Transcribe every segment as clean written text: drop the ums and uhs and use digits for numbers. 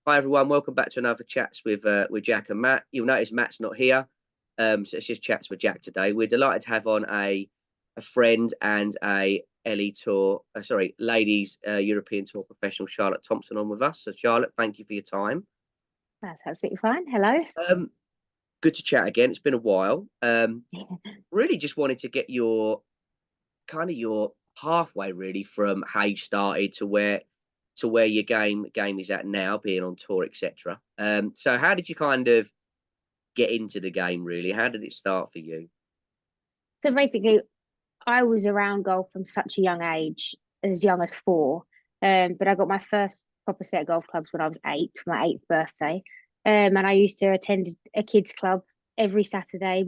Hi everyone, welcome back to another chats with Jack and Matt. You'll notice Matt's not here, so it's just chats with Jack today. We're delighted to have on a friend and a Ellie Tour, ladies European Tour professional Charlotte Thompson on with us. So Charlotte, thank you for your time. That's absolutely fine. Hello. Good to chat again. It's been a while. Really just wanted to get your pathway really from how you started to where your game is at now, being on tour, etc. So how did you kind of get into the game really? How did it start for you? So basically, I was around golf from such a young age, as young as four. But I got my first proper set of golf clubs when I was eight, my eighth birthday. And I used to attend a kids club every Saturday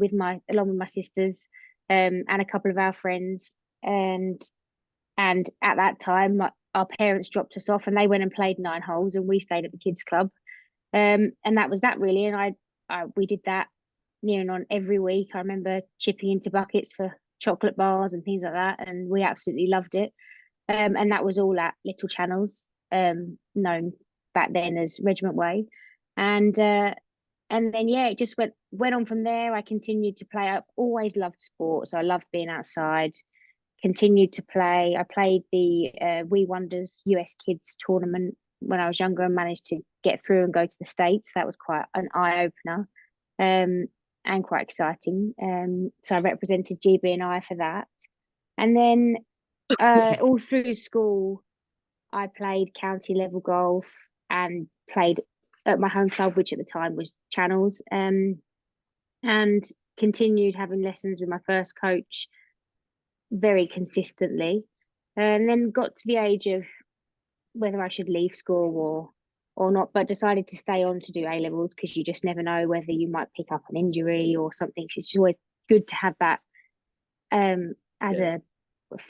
along with my sisters, and a couple of our friends. And at that time, our parents dropped us off, and they went and played 9 holes, and we stayed at the kids club. And that was that really. And we did that near and on every week. I remember chipping into buckets for chocolate bars and things like that, and we absolutely loved it. And that was all at Little Channels, known back then as Regiment Way. And then yeah, it just went on from there. I continued to play. I always loved sport, so I loved being outside. Continued to play. I played the We Wonders US Kids tournament when I was younger and managed to get through and go to the States. That was quite an eye opener, and quite exciting. So I represented GB&I for that. And then all through school, I played county level golf and played at my home club, which at the time was Channels, and continued having lessons with my first coach very consistently. And then got to the age of whether I should leave school or not, but decided to stay on to do A levels because you just never know whether you might pick up an injury or something. So it's always good to have that as a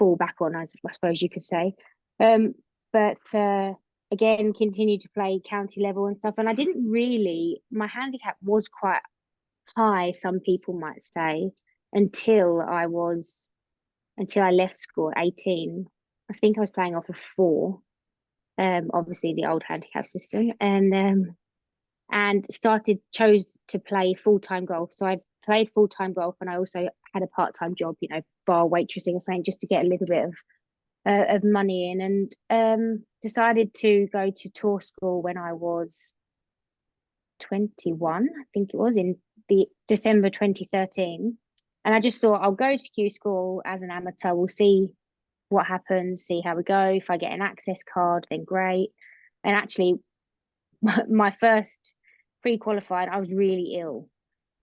fallback on, as I suppose you could say. But again, continued to play county level and stuff. And I didn't really, my handicap was quite high, some people might say, until I left school at 18. I think I was playing off of four, obviously the old handicap system, and chose to play full-time golf. So I played full-time golf, and I also had a part-time job, bar waitressing or something, just to get a little bit of money in, and decided to go to tour school when I was 21, I think it was, in the December 2013. And I just thought I'll go to Q school as an amateur. We'll see what happens, see how we go. If I get an access card, then great. And actually, my first pre-qualified, I was really ill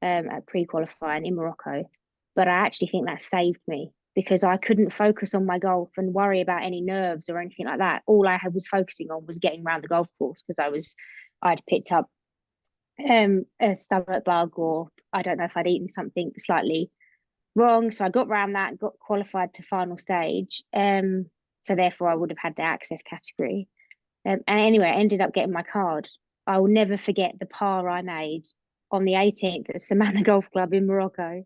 at pre-qualifying in Morocco. But I actually think that saved me because I couldn't focus on my golf and worry about any nerves or anything like that. All I was focusing on was getting around the golf course because I'd picked up a stomach bug, or I don't know if I'd eaten something slightly wrong. So I got around that, got qualified to final stage. So therefore I would have had the access category. And anyway, I ended up getting my card. I will never forget the par I made on the 18th at Samana Golf Club in Morocco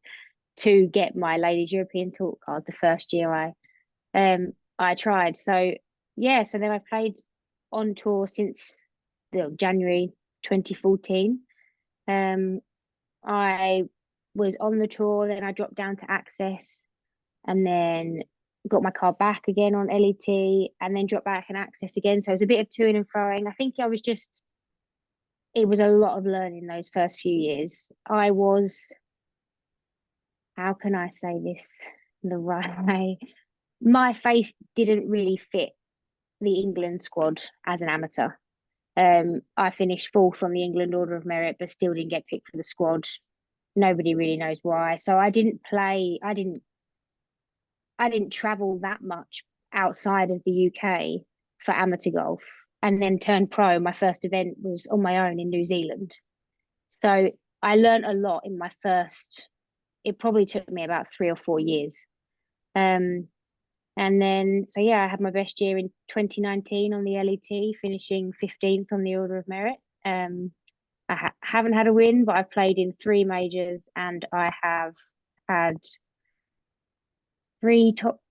to get my Ladies European Tour card the first year I tried. So yeah, so then I played on tour since January 2014. I was on the tour, then I dropped down to access, and then got my card back again on LET, and then dropped back and access again. So it was a bit of toing and throwing. I think it was a lot of learning those first few years. How can I say this the right way? My faith didn't really fit the England squad as an amateur. I finished fourth on the England Order of Merit, but still didn't get picked for the squad. Nobody really knows why. So I didn't play. I didn't travel that much outside of the UK for amateur golf, and then turned pro. My first event was on my own in New Zealand. So I learned a lot in my first. It probably took me about 3 or 4 years. And then, so yeah, I had my best year in 2019 on the LET, finishing 15th on the Order of Merit. I haven't had a win, but I've played in 3 majors, and I have had 3 top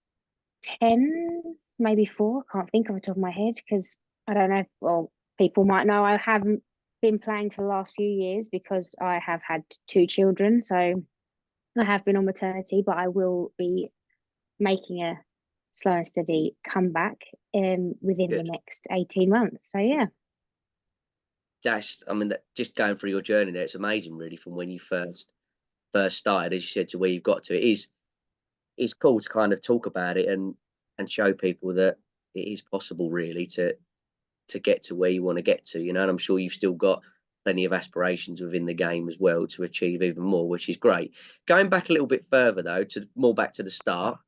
10s, maybe 4. I can't think off the top of my head because I don't know. Well, people might know I haven't been playing for the last few years because I have had two children. So I have been on maternity, but I will be making a slow and steady comeback within the Good. next 18 months. So yeah. I mean, just going through your journey there, it's amazing, really, from when you first started, as you said, to where you've got to. It's cool to kind of talk about it and show people that it is possible, really, to get to where you want to get to, you know. And I'm sure you've still got plenty of aspirations within the game as well to achieve even more, which is great. Going back a little bit further though, to more back to the start.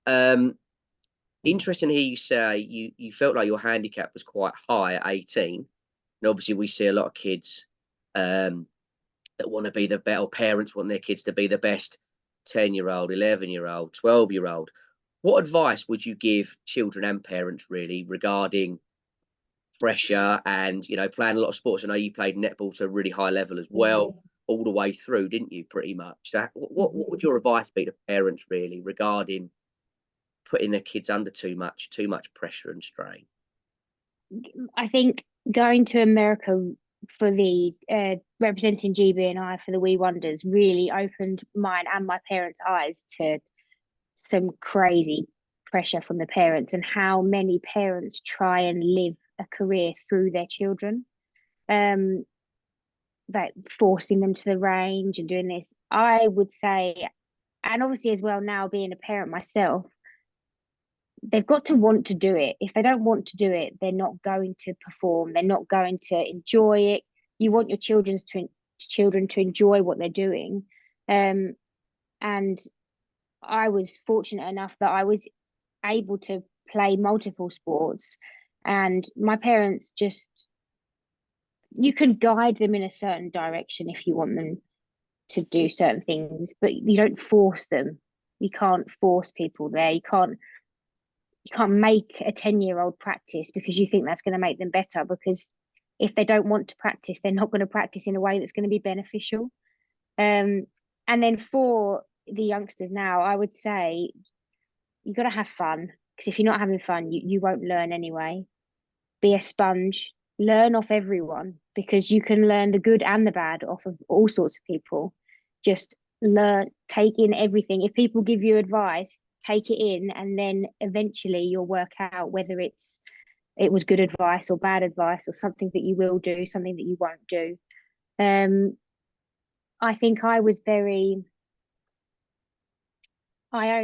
Um, Interesting to hear you say you felt like your handicap was quite high at 18. And obviously we see a lot of kids um, that want to be the better, or parents want their kids to be the best 10-year-old, 11-year-old, 12-year-old. What advice would you give children and parents really regarding pressure and, you know, playing a lot of sports? I know you played netball to a really high level as well, all the way through, didn't you, pretty much? So what would your advice be to parents really regarding putting their kids under too much pressure and strain? I think going to America for the representing GB&I for the Wee Wonders really opened mine and my parents' eyes to some crazy pressure from the parents and how many parents try and live a career through their children. Like forcing them to the range and doing this. I would say, and obviously as well now being a parent myself, they've got to want to do it. If they don't want to do it, they're not going to perform. They're not going to enjoy it. You want your children to enjoy what they're doing. And I was fortunate enough that I was able to play multiple sports, and my parents just, you can guide them in a certain direction if you want them to do certain things, but you don't force them. You can't force people there. You can't make a 10-year-old practice because you think that's going to make them better, because if they don't want to practice, they're not going to practice in a way that's going to be beneficial. And then for the youngsters now, I would say you got to have fun, because if you're not having fun, you won't learn anyway. Be a sponge, learn off everyone, because you can learn the good and the bad off of all sorts of people. Just learn, take in everything. If people give you advice, take it in, and then eventually you'll work out whether it was good advice or bad advice, or something that you will do, something that you won't do. I think I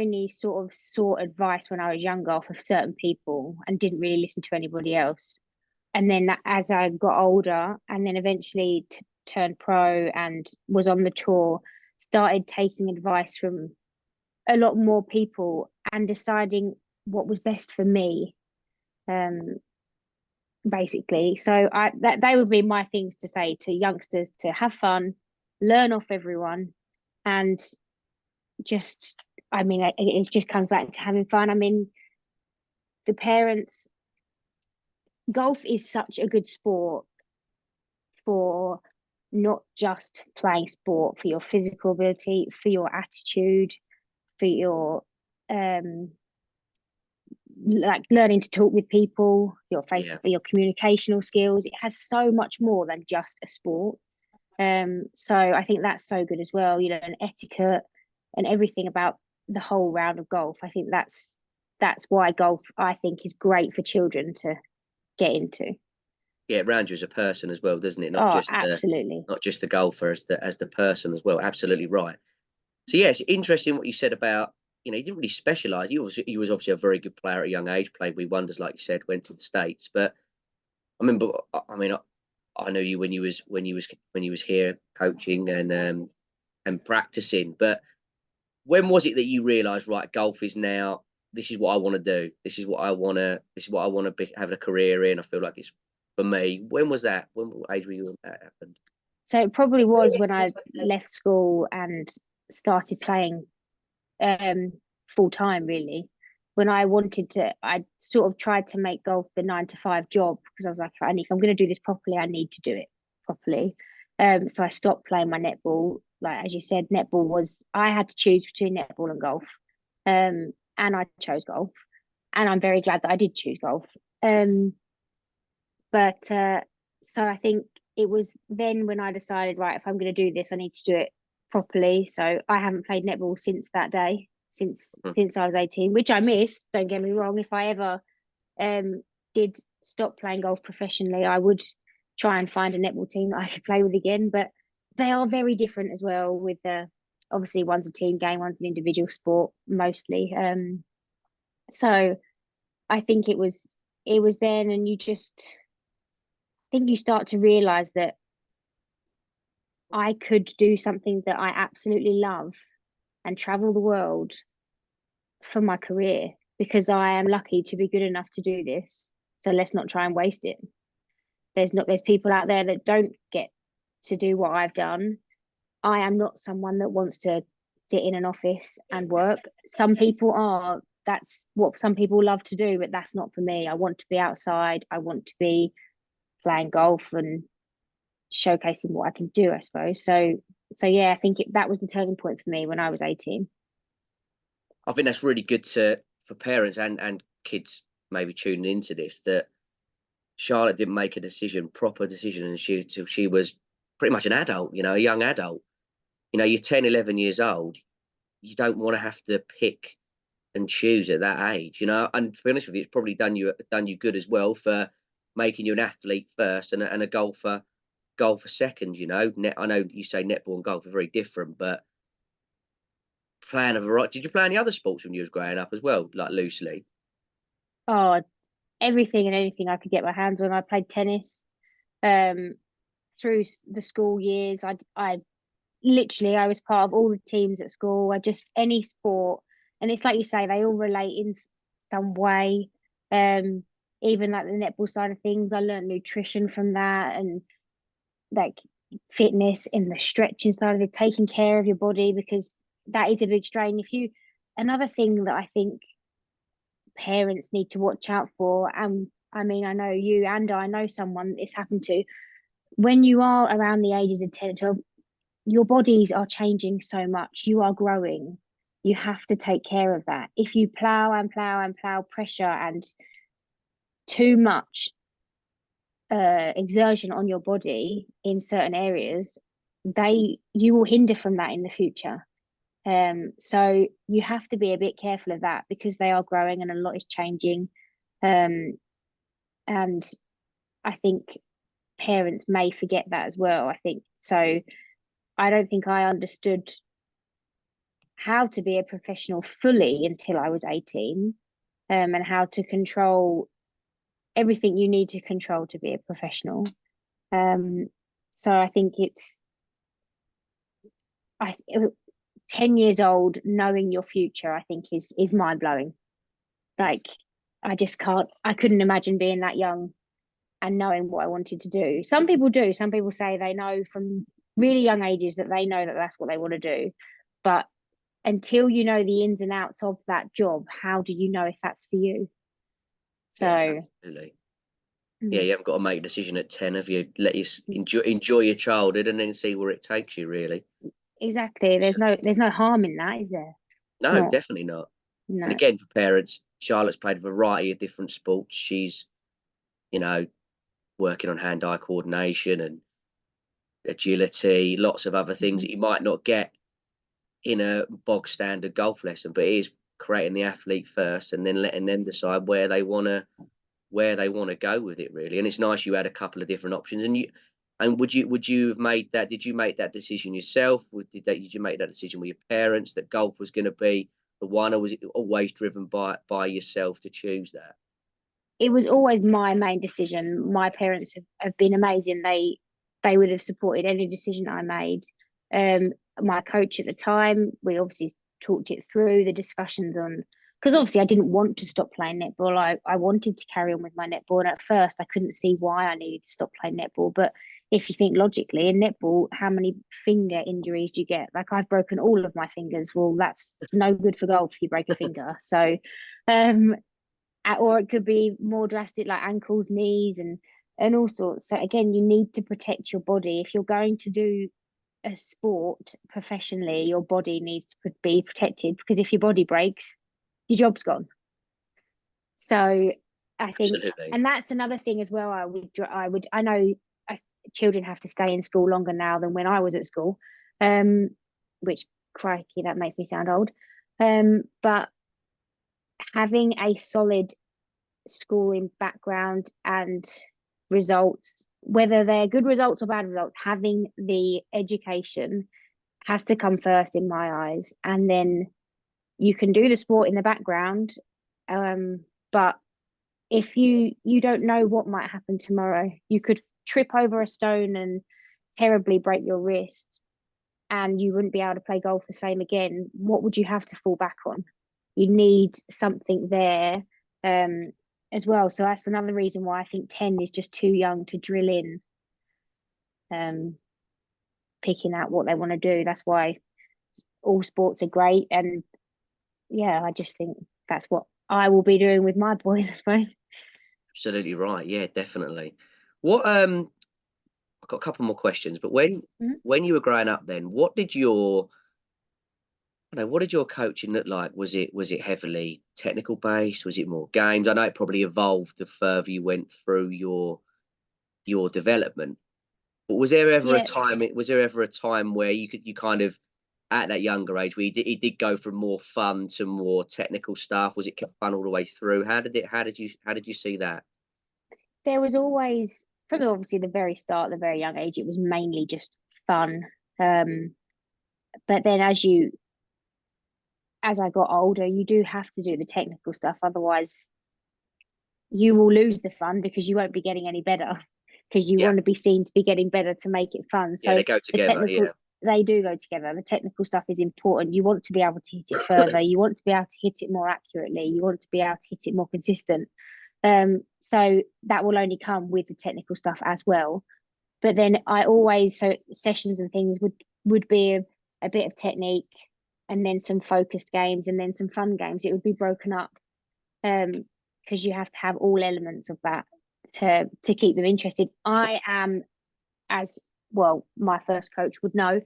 only sort of sought advice when I was younger off of certain people and didn't really listen to anybody else. And then as I got older and then eventually turned pro and was on the tour, started taking advice from a lot more people and deciding what was best for me, basically. So that they would be my things to say to youngsters: to have fun, learn off everyone, and just, I mean, it just comes back to having fun. I mean, the parents, golf is such a good sport for not just playing sport, for your physical ability, for your attitude, for your like learning to talk with people, your face Yeah. to your communicational skills. It has so much more than just a sport. So I think that's so good as well, you know, and etiquette and everything about the whole round of golf. I think that's why golf, I think, is great for children to get into. Yeah, it rounds you as a person as well, doesn't it? Oh, absolutely. Not just the golfer, as the person as well. Absolutely right. So yeah, it's interesting what you said about, you know, you didn't really specialize. You was obviously a very good player at a young age, played with wonders, like you said, went to the States. But I remember, I mean, I know you when you was here coaching and practicing. But when was it that you realised, right, golf is now, this is what I want to do. This is what I want to be having a career in. I feel like it's for me. When was that? What age were you when that happened? So it probably was when I left school and started playing full time, really. When I wanted to, I sort of tried to make golf the 9 to 5 job, because I was like, if I'm going to do this properly, I need to do it properly. So I stopped playing my netball. Like as you said, netball was, I had to choose between netball and golf, and I chose golf, and I'm very glad that I did choose golf. But so I think it was then when I decided, right, if I'm going to do this, I need to do it properly. So I haven't played netball since that day, Mhm. since I was 18, which I miss. Don't get me wrong. If I ever um did stop playing golf professionally, I would try and find a netball team that I could play with again. But they are very different as well. With the obviously one's a team game, one's an individual sport mostly. So I think it was then, and you just think you start to realize that I could do something that I absolutely love and travel the world for my career because I am lucky to be good enough to do this. So let's not try and waste it. There's people out there that don't get to do what I've done. I am not someone that wants to sit in an office and work. Some people are. That's what some people love to do, but that's not for me. I want to be outside. I want to be playing golf and showcasing what I can do, I suppose. So yeah, I think that was the turning point for me when I was 18. I think that's really good to for parents and kids maybe tuning into this, that Charlotte didn't make a proper decision, and till she was pretty much an adult, a young adult. You're 10, 11 years old. You don't want to have to pick and choose at that age, And to be honest with you, it's probably done you good as well for making you an athlete first and a golfer second. I know you say netball and golf are very different, but playing a variety. Did you play any other sports when you was growing up as well, like loosely? Oh, everything and anything I could get my hands on. I played tennis um through the school years. I literally I was part of all the teams at school. I just any sport, and it's like you say, they all relate in some way. Um, Even like the netball side of things, I learned nutrition from that, and like fitness in the stretching side of it, taking care of your body because that is a big strain. Another thing that I think parents need to watch out for, and I mean, I know you and I know someone it's happened to, when you are around the ages of 10 12, your bodies are changing so much. You are growing. You have to take care of that. If you plow and plow and plow pressure and too much exertion on your body in certain areas, you will hinder from that in the future. So you have to be a bit careful of that because they are growing and a lot is changing. Um, and I think parents may forget that as well. I think so. I don't think I understood how to be a professional fully until I was 18, and how to control everything you need to control to be a professional. Um, so I think I 10 years old knowing your future, I think is mind blowing. Like I just can't, I couldn't imagine being that young and knowing what I wanted to do. Some people do. Some people say they know from really young ages that they know that that's what they want to do. But until you know the ins and outs of that job, how do you know if that's for you? Yeah, So, absolutely. Yeah, mm, you haven't got to make a decision at 10, have you? Let you enjoy your childhood and then see where it takes you, really. exactly. There's no harm in that, is there? It's No, not. definitely not. And No. again, for parents, Charlotte's played a variety of different sports. She's, you know, working on hand-eye coordination and agility, lots of other things Mhm. that you might not get in a bog standard golf lesson, but it is creating the athlete first and then letting them decide where they want to go with it, really. And it's nice you had a couple of different options. And would you have made that? Did you make that decision yourself? Did you make that decision with your parents that golf was going to be the one, or was it always driven by yourself to choose that? It was always my main decision. My parents have been amazing. They would have supported any decision I made. My coach at the time, we obviously talked it through the discussions on because obviously I didn't want to stop playing netball. I wanted to carry on with my netball, and at first I couldn't see why I needed to stop playing netball. But if you think logically, in netball, how many finger injuries do you get? Like I've broken all of my fingers. Well, that's no good for golf if you break a finger. So um or it could be more drastic like ankles, knees, and all sorts. So again, you need to protect your body if you're going to do a sport professionally. Your body needs to be protected because if your body breaks, your job's gone. So I think, Absolutely. and that's another thing as well. I know children have to stay in school longer now than when I was at school, um, which crikey, that makes me sound old. But having a solid schooling background and results, whether they're good results or bad results, having the education has to come first in my eyes, and then you can do the sport in the background. But if you don't know what might happen tomorrow, you could trip over a stone and terribly break your wrist, and you wouldn't be able to play golf the same again. What would you have to fall back on? You need something there, as well. So that's another reason why I think 10 is just too young to drill in, um, picking out what they want to do. That's why all sports are great. And yeah, I just think that's what I will be doing with my boys, I suppose. Absolutely right. Yeah, definitely. What I've got a couple more questions, but Mhm. when you were growing up then, what did your I don't know, what did your coaching look like? Was it heavily technical based? Was it more games? I know it probably evolved the further you went through your development. But Yeah, was there ever a time where you kind of at that younger age where it did go from more fun to more technical stuff? Was it kept fun all the way through? How did you see that? there was always, from obviously the very start, the very young age, it was mainly just fun. Um, but then as I got older, you do have to do the technical stuff. Otherwise, you will lose the fun because you won't be getting any better because you Yeah, want to be seen to be getting better to make it fun. yeah, So they go the together. technical, Yeah, they do go together. The technical stuff is important. You want to be able to hit it further. You want to be able to hit it more accurately. You want to be able to hit it more consistent. So that will only come with the technical stuff as well. But then I always, so sessions and things would be a bit of technique, and then some focused games, and then some fun games. It would be broken up, because you have to have all elements of that to keep them interested. I am, as well, my first coach would know,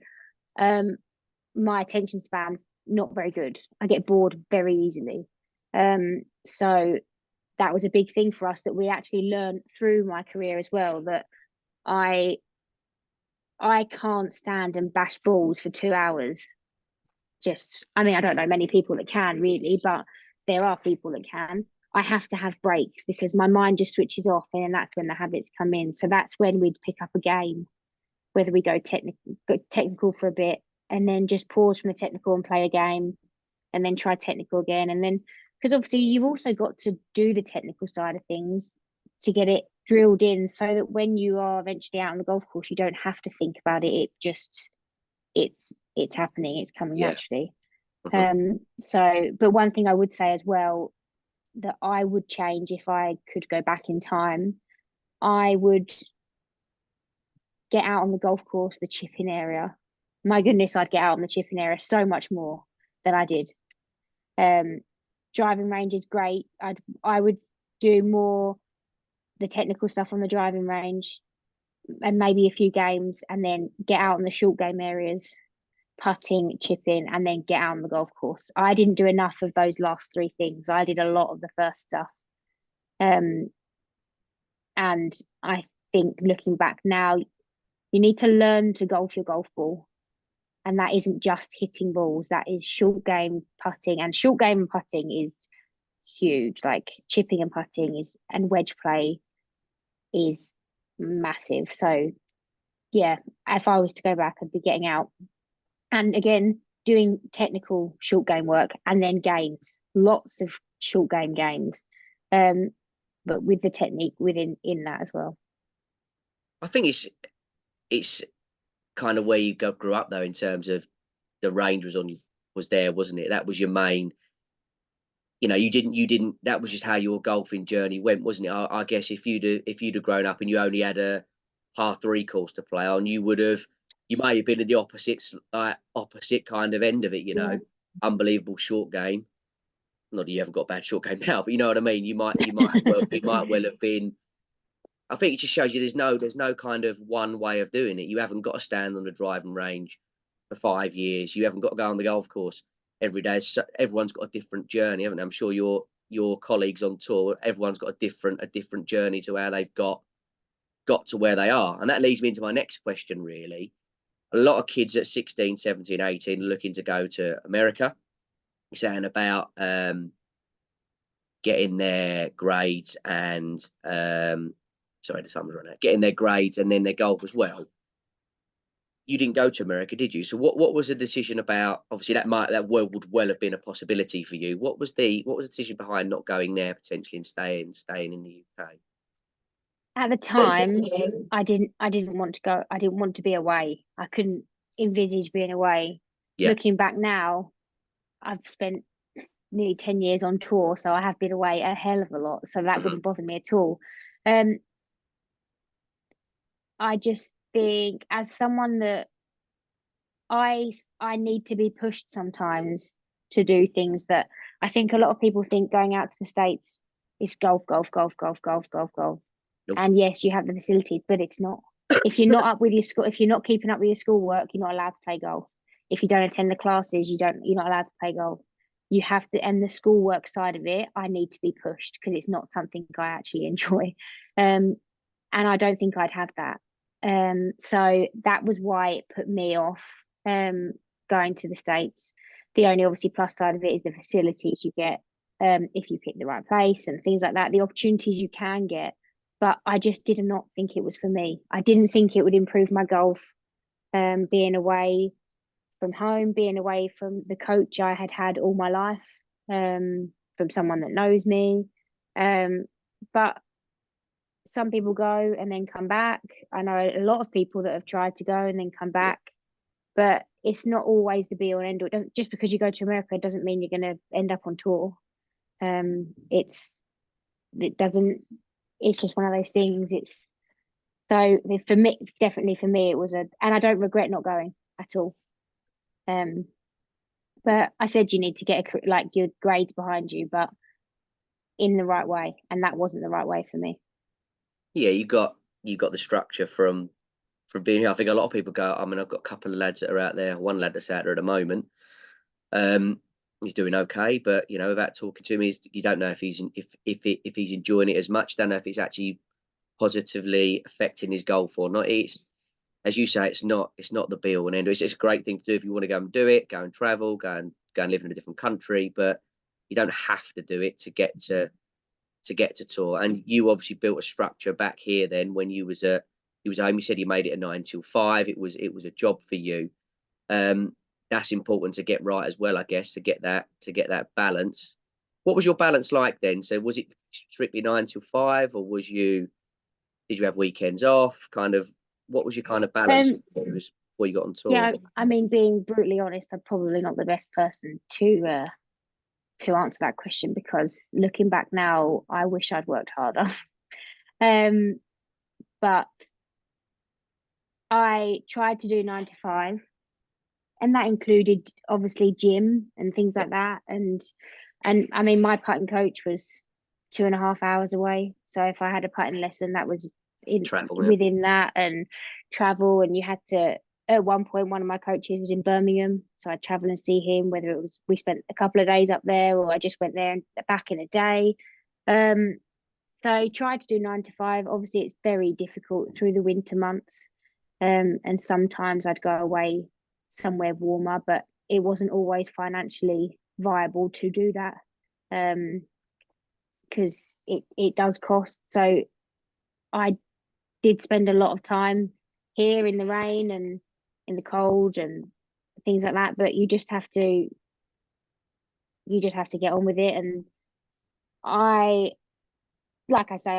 um, my attention span's not very good. I get bored very easily. So that was a big thing for us that we actually learned through my career as well, that I I can't stand and bash balls for 2 hours. Just, I mean, I don't know many people that can really, but there are people that can. I have to have breaks because my mind just switches off, and then that's when the habits come in. So that's when we'd pick up a game, whether we go technical for a bit, and then just pause from the technical and play a game, and then try technical again, and then, because obviously you've also got to do the technical side of things to get it drilled in, so that when you are eventually out on the golf course, you don't have to think about it. It just, it's happening, it's coming yeah. naturally. Mhm. So, but one thing I would say as well that I would change if I could go back in time, I would get out on the golf course, the chipping area. My goodness, I'd get out on the chipping area so much more than I did. Um, Driving range is great. I would do more the technical stuff on the driving range, and maybe a few games, and then get out in the short game areas, putting, chipping, and then get out on the golf course. I didn't do enough of those last three things. I did a lot of the first stuff. Um, and I think looking back now, you need to learn to golf your golf ball. And that isn't just hitting balls, that is short game putting. And short game putting is huge. Like chipping and putting is, and wedge play is massive. So yeah, if I was to go back, I'd be getting out and again doing technical short game work, and then games, lots of short game games, um, but with the technique within in that as well. I think it's kind of where you grew up though in terms of the range was there, wasn't it? That was your main. You didn't. That was just how your golfing journey went, wasn't it? I guess if you'd have grown up and you only had a par three course to play on, you may have been at the opposite kind of end of it. Yeah, Unbelievable short game. Not that you haven't got a bad short game now, but you know what I mean. You might well have been. I think it just shows you there's no kind of one way of doing it. You haven't got to stand on the driving range for 5 years. You haven't got to go on the golf course every day. So everyone's got a different journey, haven't they? I'm sure your colleagues on tour, everyone's got a different journey to how they've got to where they are. And that leads me into my next question, really. A lot of kids at 16, 17, 18 looking to go to America, saying about getting their grades and sorry, the timer's run out. Getting their grades and then their golf as well. You didn't go to America, did you? So what was the decision about? Obviously, that would well have been a possibility for you. What was the decision behind not going there potentially and staying in the UK? At the time, I didn't want to go. I didn't want to be away. I couldn't envisage being away. Yeah. Looking back now, I've spent nearly 10 years on tour, so I have been away a hell of a lot. So that wouldn't bother me at all. I just think, as someone that I need to be pushed sometimes to do things that I think a lot of people think going out to the States is golf, golf, golf, golf, golf, golf, golf. Nope. And yes, you have the facilities, but it's not. If you're not up with your school, if you're not keeping up with your schoolwork, you're not allowed to play golf. If you don't attend the classes, you're not allowed to play golf. You have to, and the schoolwork side of it, I need to be pushed because it's not something I actually enjoy. And I don't think I'd have that. So that was why it put me off going to the States. The only obviously plus side of it is the facilities you get if you pick the right place and things like that, the opportunities you can get. But I just did not think it was for me. I didn't think it would improve my golf, being away from home, being away from the coach I had had all my life, from someone that knows me. But some people go and then come back. I know a lot of people that have tried to go and then come back, but it's not always the be all and end all. It doesn't, just because you go to America doesn't mean you're going to end up on tour. It's just one of those things. It's so for me, definitely for me, it was and I don't regret not going at all. But I said you need to get like your grades behind you, but in the right way, and that wasn't the right way for me. Yeah, you got the structure from being here. I think a lot of people go. I mean, I've got a couple of lads that are out there. One lad that's out there at the moment. He's doing okay, but without talking to him, you don't know if he's enjoying it as much. Don't know if it's actually positively affecting his golf or not. It's, as you say, it's not the be all and end all. It's a great thing to do if you want to go and do it, go and travel, go and live in a different country, but you don't have to do it to get to tour. And you obviously built a structure back here then when you was home. You said you made it a 9 till 5. It was a job for you. That's important to get right as well, I guess, to get that balance. What was your balance like then? So was it strictly 9 till 5, or did you have weekends off? Kind of, what was your kind of balance before you got on tour? Yeah, I mean, being brutally honest, I'm probably not the best person to answer that question, because looking back now, I wish I'd worked harder. But I tried to do 9 to 5. And that included obviously gym and things like that. And I mean, my putting coach was 2.5 hours away. So if I had a putting lesson, that was within that, and travel. And you had to, at one point, one of my coaches was in Birmingham. So I'd travel and see him, whether it was, we spent a couple of days up there or I just went there and back in a day. So I tried to do 9 to 5. Obviously, it's very difficult through the winter months. And sometimes I'd go away somewhere warmer, but it wasn't always financially viable to do that, because it does cost. So I did spend a lot of time here in the rain and in the cold and things like that, but you just have to get on with it. And like I say,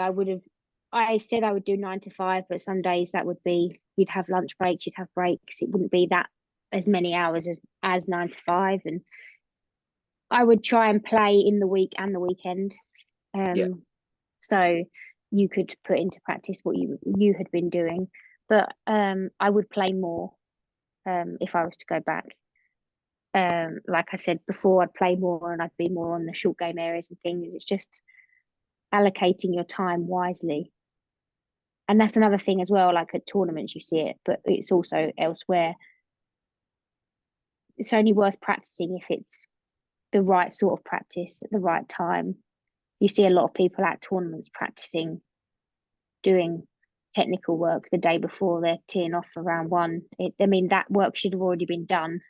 I said I would do 9 to 5, but some days that would be, you'd have lunch breaks, you'd have breaks. It wouldn't be that as many hours as 9 to 5. And I would try and play in the week and the weekend. So you could put into practice what you had been doing. But I would play more if I was to go back. Like I said before, I'd play more and I'd be more on the short game areas and things. It's just allocating your time wisely. And that's another thing as well, like at tournaments you see it, but it's also elsewhere. It's only worth practicing if it's the right sort of practice at the right time. You see a lot of people at tournaments practicing doing technical work the day before they're teeing off for round one. I mean, that work should have already been done.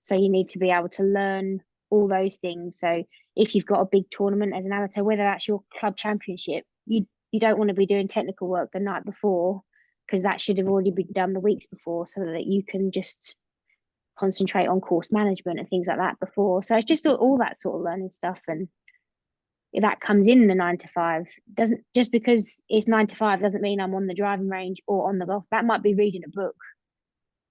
So you need to be able to learn all those things. So if you've got a big tournament as an amateur, whether that's your club championship, you don't want to be doing technical work the night before, because that should have already been done the weeks before, so that you can just concentrate on course management and things like that before. So it's just all that sort of learning stuff, and that comes in the 9 to 5. Doesn't, just because it's 9 to 5 doesn't mean I'm on the driving range or on the golf. That might be reading a book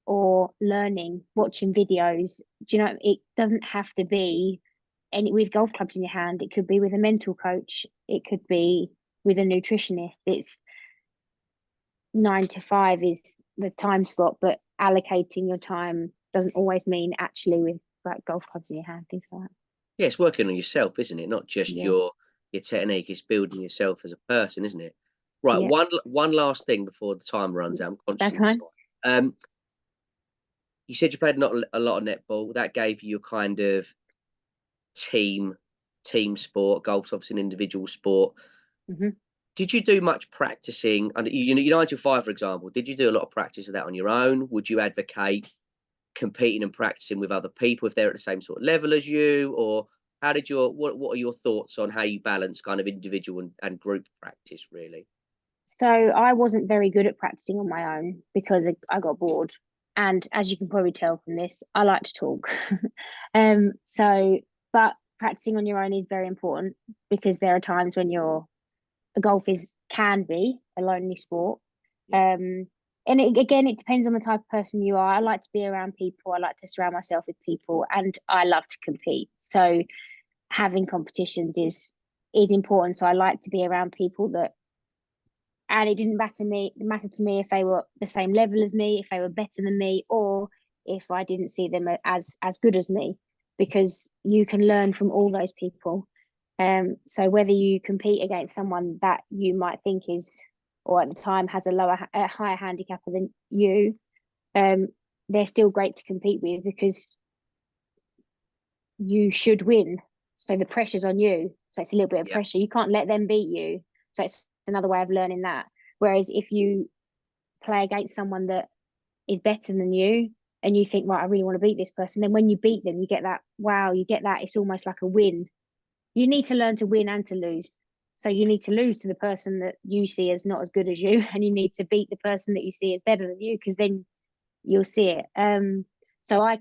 or learning, watching videos. Do you know, it doesn't have to be any with golf clubs in your hand. It could be with a mental coach. It could be with a nutritionist. It's 9 to 5 is the time slot, but allocating your time doesn't always mean actually with like golf clubs in your hand, things like that. Yeah, it's working on yourself, isn't it? Not just your technique, it's building yourself as a person, isn't it? Right, one last thing before the time runs out. I'm conscious of time. You said you played not a lot of netball. That gave you a kind of team sport. Golf's obviously an individual sport. Did you do much practicing? And you 9 to 5, for example, did you do a lot of practice of that on your own? Would you advocate competing and practicing with other people if they're at the same sort of level as you? Or how did what are your thoughts on how you balance kind of individual and group practice, really? So I wasn't very good at practicing on my own because I got bored. And as you can probably tell from this, I like to talk. But practicing on your own is very important, because there are times when can be a lonely sport. And again, it depends on the type of person you are. I like to be around people. I like to surround myself with people, and I love to compete. So having competitions is important. So I like to be around people that, and it didn't matter to me if they were the same level as me, if they were better than me, or if I didn't see them as good as me, because you can learn from all those people. So whether you compete against someone that you might think is, or at the time has a higher handicapper than you, they're still great to compete with, because you should win. So the pressure's on you. So it's a little bit of pressure. You can't let them beat you. So it's another way of learning that. Whereas if you play against someone that is better than you, and you think, right, I really want to beat this person, then when you beat them, you get that, wow, you get that, it's almost like a win. You need to learn to win and to lose. So you need to lose to the person that you see as not as good as you, and you need to beat the person that you see as better than you, because then you'll see it. So I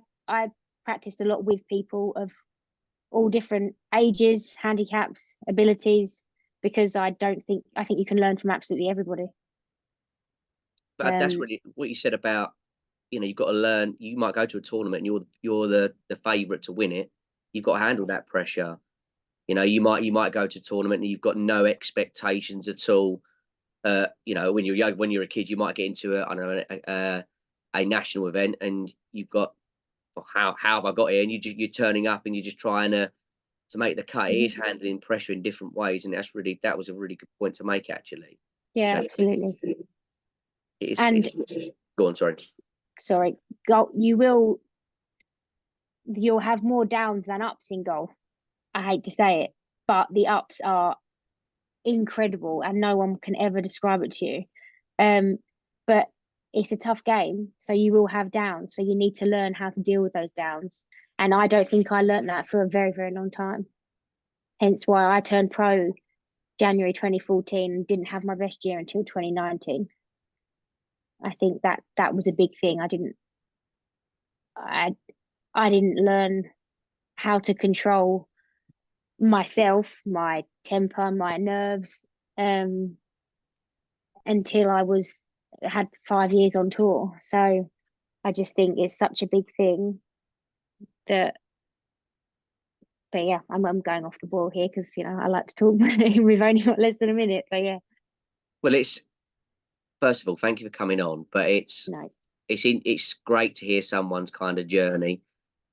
practiced a lot with people of all different ages, handicaps, abilities, because I think you can learn from absolutely everybody. But that's really what you said about, you've got to learn. You might go to a tournament and you're the favourite to win it. You've got to handle that pressure. You might go to a tournament and you've got no expectations at all. When you're young, when you're a kid, you might get into a national event and you've got, how have I got here? And you're turning up and you're just trying to make the cut. It is handling pressure in different ways, and that was a really good point to make, actually. Yeah, absolutely. Go on, sorry. You'll have more downs than ups in golf. I hate to say it, but the ups are incredible, and no one can ever describe it to you. But it's a tough game, so you will have downs. So you need to learn how to deal with those downs. And I don't think I learned that for a very, very long time. Hence why I turned pro January 2014 and didn't have my best year until 2019. I think that was a big thing. I didn't learn how to control myself, my temper, my nerves, until I had 5 years on tour. So I just think it's such a big thing that. But yeah, I'm going off the ball here because I like to talk. We've only got less than a minute, but yeah. Well, first of all, thank you for coming on. But it's great to hear someone's kind of journey.